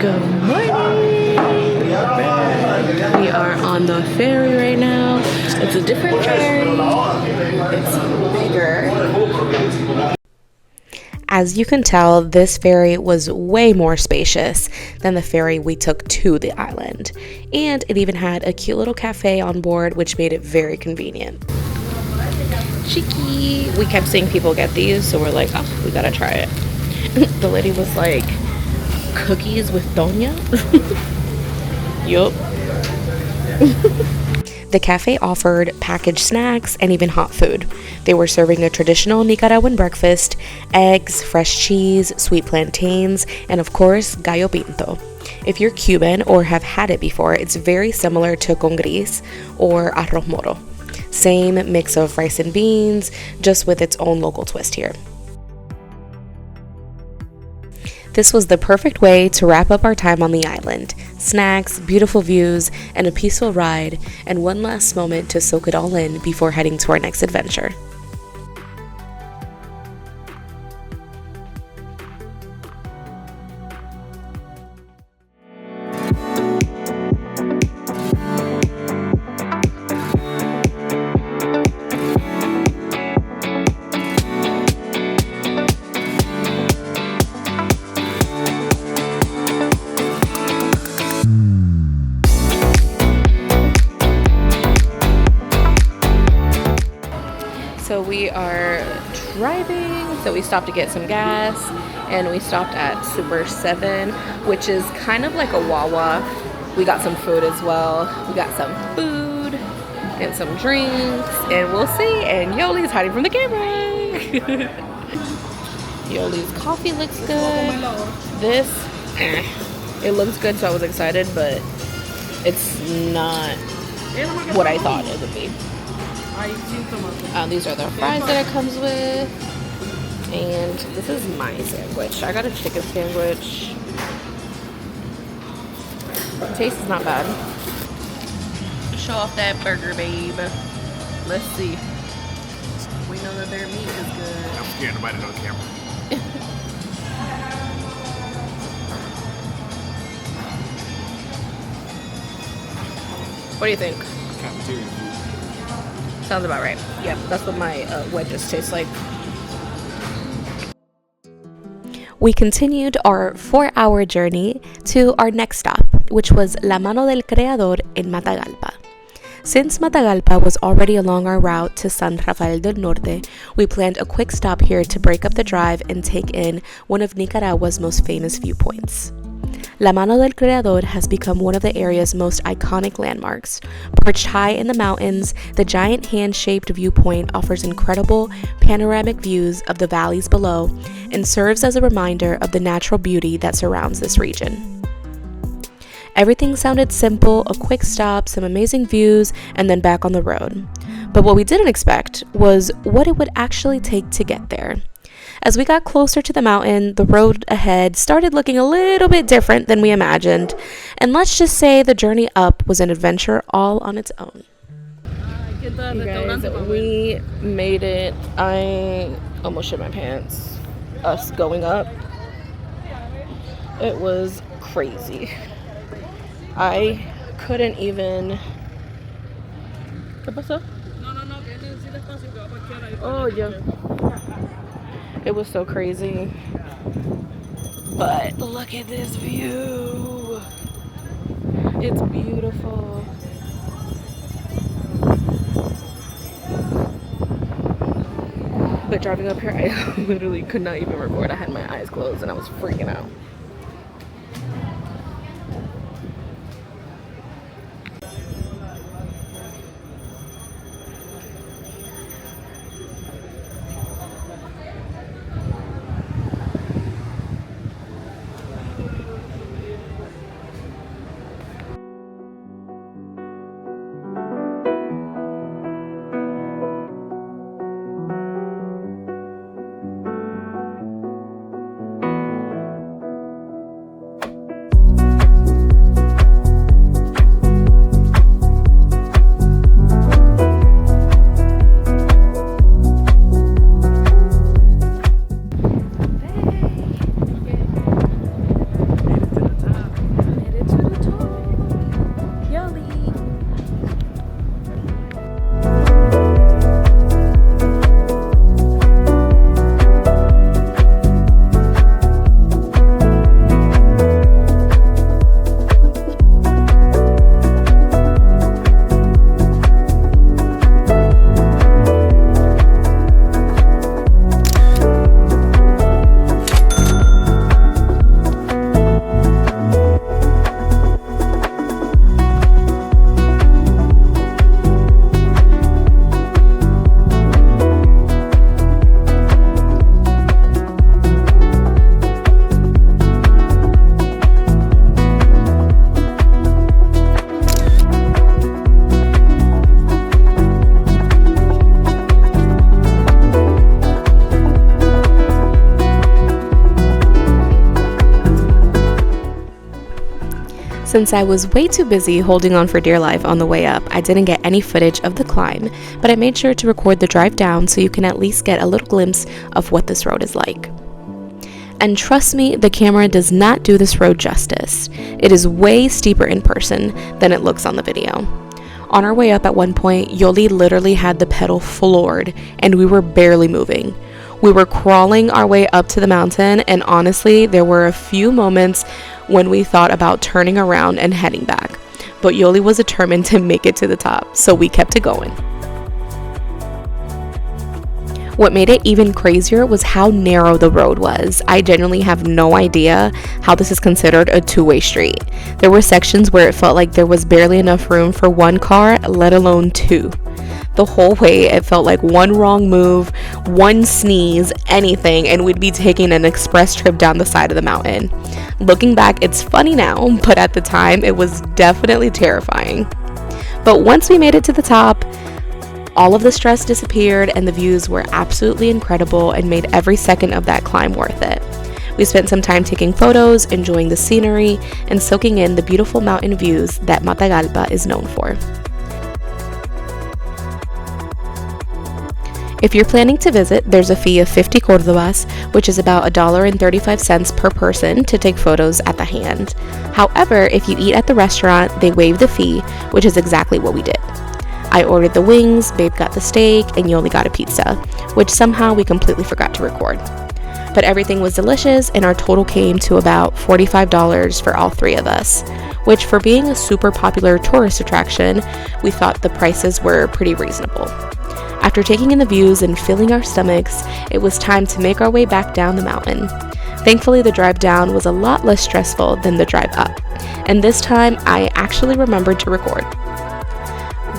Good morning! We are on the ferry right now. It's a different ferry. It's bigger. As you can tell, this ferry was way more spacious than the ferry we took to the island. And it even had a cute little cafe on board, which made it very convenient. Cheeky! We kept seeing people get these, so we're like, oh, we gotta try it. The lady was like, cookies with doña? Yup. The cafe offered packaged snacks and even hot food. They were serving a traditional Nicaraguan breakfast, eggs, fresh cheese, sweet plantains, and of course, gallo pinto. If you're Cuban or have had it before, it's very similar to con gris or arroz moro. Same mix of rice and beans, just with its own local twist here. This was the perfect way to wrap up our time on the island. Snacks, beautiful views, and a peaceful ride, and one last moment to soak it all in before heading to our next adventure. So we are driving, so we stopped to get some gas, and we stopped at Super 7, which is kind of like a Wawa. We got some food as well. We got some food and some drinks, and we'll see. And Yoli's hiding from the camera. Yoli's coffee looks good. This, it looks good, so I was excited, but it's not what I thought it would be. These are the fries that it comes with, and this is my sandwich. I got a chicken sandwich. The taste is not bad. Show off that burger, babe. Let's see. We know that their meat is good. I'm scared nobody on camera. What do you think? Cafeteria. Sounds about right. Yep, that's what my wedges taste like. We continued our 4-hour journey to our next stop, which was La Mano del Creador in Matagalpa. Since Matagalpa was already along our route to San Rafael del Norte, we planned a quick stop here to break up the drive and take in one of Nicaragua's most famous viewpoints. La Mano del Creador has become one of the area's most iconic landmarks. Perched high in the mountains, the giant hand-shaped viewpoint offers incredible panoramic views of the valleys below and serves as a reminder of the natural beauty that surrounds this region. Everything sounded simple, a quick stop, some amazing views, and then back on the road. But what we didn't expect was what it would actually take to get there. As we got closer to the mountain, the road ahead started looking a little bit different than we imagined, and let's just say the journey up was an adventure all on its own. You guys, we made it. I almost shit my pants. Us going up, it was crazy. I couldn't even... ¿Qué pasó? Oh, yeah. It was so crazy. But look at this view. It's beautiful. But driving up here, I literally could not even record. I had my eyes closed and I was freaking out. Since I was way too busy holding on for dear life on the way up, I didn't get any footage of the climb, but I made sure to record the drive down so you can at least get a little glimpse of what this road is like. And trust me, the camera does not do this road justice. It is way steeper in person than it looks on the video. On our way up at one point, Yoli literally had the pedal floored and we were barely moving. We were crawling our way up to the mountain, and honestly, there were a few moments when we thought about turning around and heading back. But Yoli was determined to make it to the top, so we kept it going. What made it even crazier was how narrow the road was. I genuinely have no idea how this is considered a two-way street. There were sections where it felt like there was barely enough room for one car, let alone two. The whole way, it felt like one wrong move, one sneeze, anything, and we'd be taking an express trip down the side of the mountain. Looking back, it's funny now, but at the time, it was definitely terrifying. But once we made it to the top, all of the stress disappeared and the views were absolutely incredible and made every second of that climb worth it. We spent some time taking photos, enjoying the scenery, and soaking in the beautiful mountain views that Matagalpa is known for. If you're planning to visit, there's a fee of 50 cordobas, which is about $1.35 per person to take photos at the hand. However, if you eat at the restaurant, they waive the fee, which is exactly what we did. I ordered the wings, Babe got the steak, and Yoli got a pizza, which somehow we completely forgot to record. But everything was delicious, and our total came to about $45 for all three of us, which for being a super popular tourist attraction, we thought the prices were pretty reasonable. After taking in the views and filling our stomachs, it was time to make our way back down the mountain. Thankfully, the drive down was a lot less stressful than the drive up, and this time I actually remembered to record.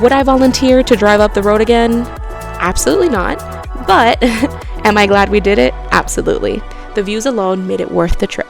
Would I volunteer to drive up the road again? Absolutely not, but am I glad we did it? Absolutely. The views alone made it worth the trip.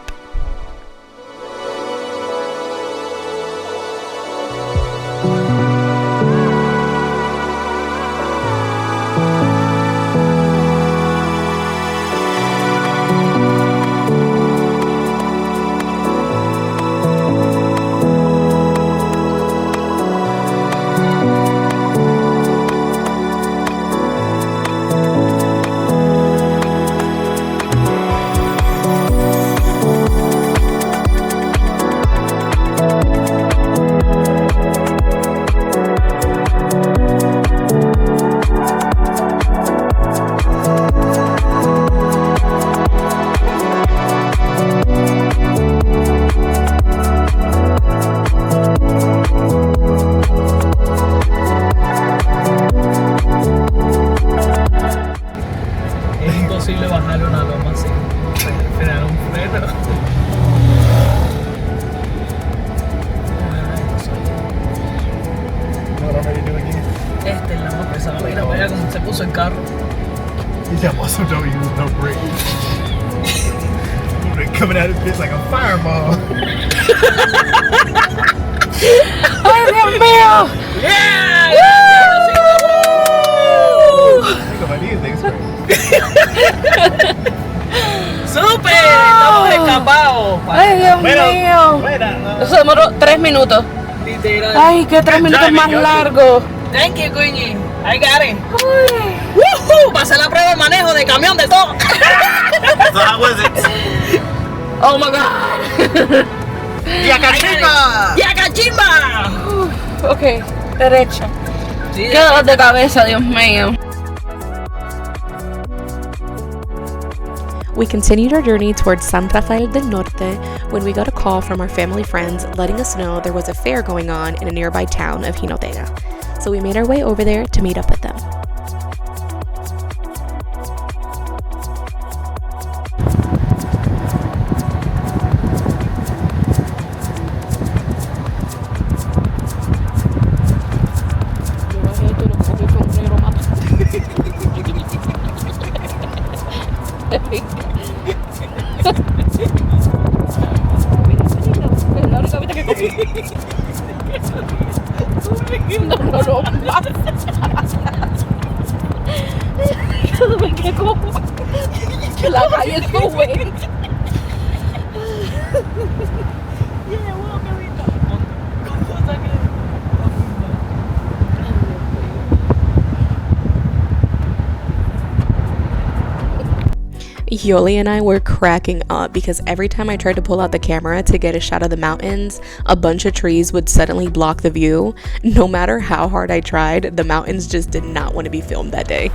Also don't use no brakes. Coming out of this like a fireball. ¡Ay, Dios mío! Yeah! Think about these things crazy. ¡Súper! ¡Estamos escapados! ¡Ay, Dios mío! Eso demoró 3 minutos. Literal. ¡Ay, qué 3 minutos más largos! Thank you, Queenie. I got it. ¡Woohoo! Pasé la prueba de manejo de camión de todo. So how was it? Oh my God. ¡Yacachimba! ¡Yacachimba! Ok, derecha. Sí, Qué dolor de cabeza, Dios mío. We continued our journey towards San Rafael del Norte when we got a call from our family friends letting us know there was a fair going on in a nearby town of Jinotega. So we made our way over there to meet up with them. La calle sube. Yoli and I were cracking up because every time I tried to pull out the camera to get a shot of the mountains, a bunch of trees would suddenly block the view. No matter how hard I tried, the mountains just did not want to be filmed that day.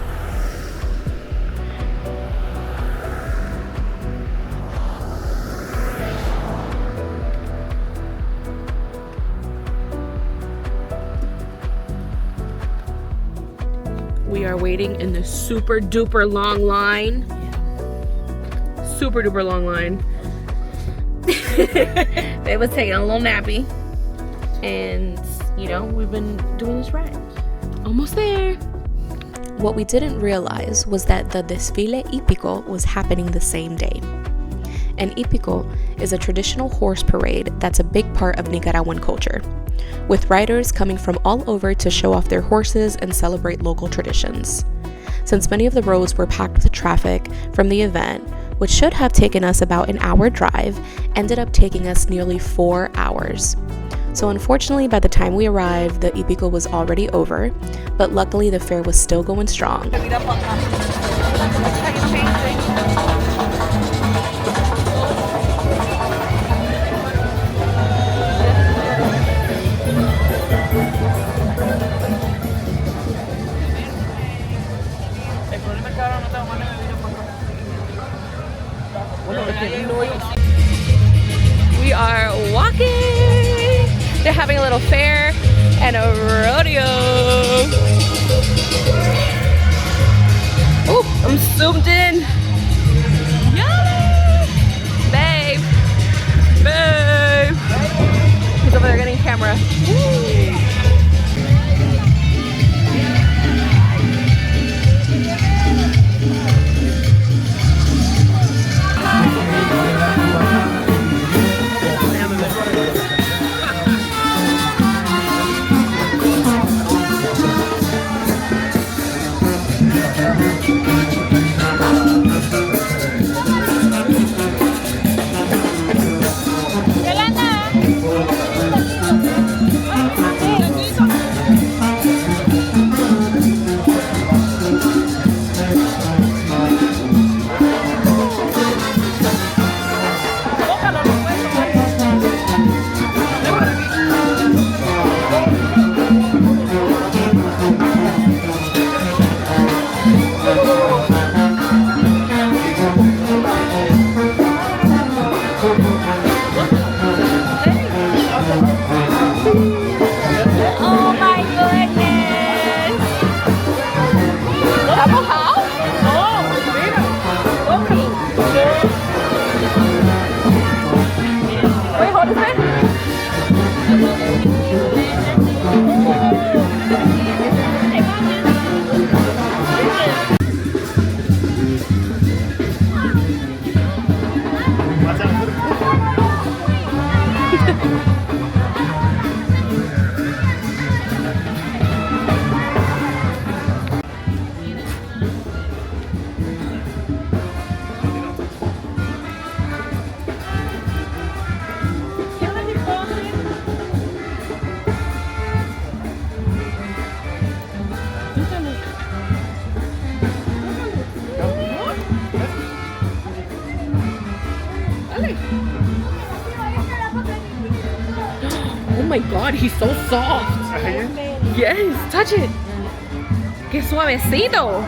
We are waiting in the super duper long line. Super duper long line. They was taking a little nappy. And, you know, we've been doing this ride. Almost there. What we didn't realize was that the desfile Hípico was happening the same day. And Hípico is a traditional horse parade that's a big part of Nicaraguan culture, with riders coming from all over to show off their horses and celebrate local traditions. Since many of the roads were packed with traffic from the event, which should have taken us about an hour drive, ended up taking us nearly 4 hours. So unfortunately, by the time we arrived, the Hípico was already over, but luckily the fair was still going strong. We are walking. They're having a little fair and a rodeo. Oh, I'm zoomed in. Yay! Babe. Babe. He's over there getting camera. Woo. Oh my god, he's so soft. Yes, touch it. Qué suavecito.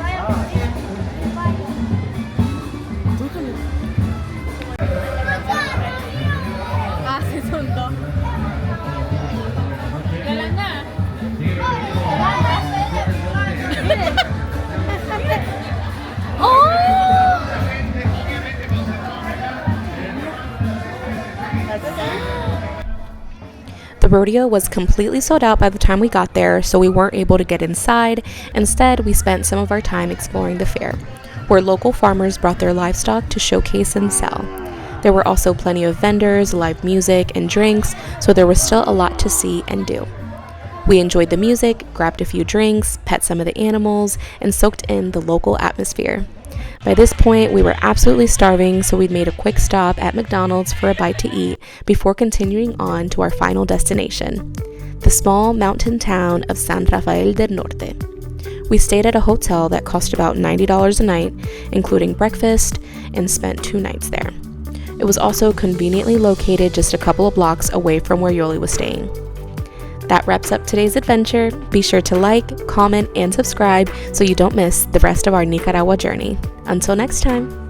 Ah, se soltó. The rodeo was completely sold out by the time we got there, so we weren't able to get inside. Instead, we spent some of our time exploring the fair, where local farmers brought their livestock to showcase and sell. There were also plenty of vendors, live music, and drinks, so there was still a lot to see and do. We enjoyed the music, grabbed a few drinks, pet some of the animals, and soaked in the local atmosphere. By this point, we were absolutely starving, so we'd made a quick stop at McDonald's for a bite to eat before continuing on to our final destination, the small mountain town of San Rafael del Norte. We stayed at a hotel that cost about $90 a night, including breakfast, and spent 2 nights there. It was also conveniently located just a couple of blocks away from where Yoli was staying. That wraps up today's adventure. Be sure to like, comment, and subscribe so you don't miss the rest of our Nicaragua journey. Until next time.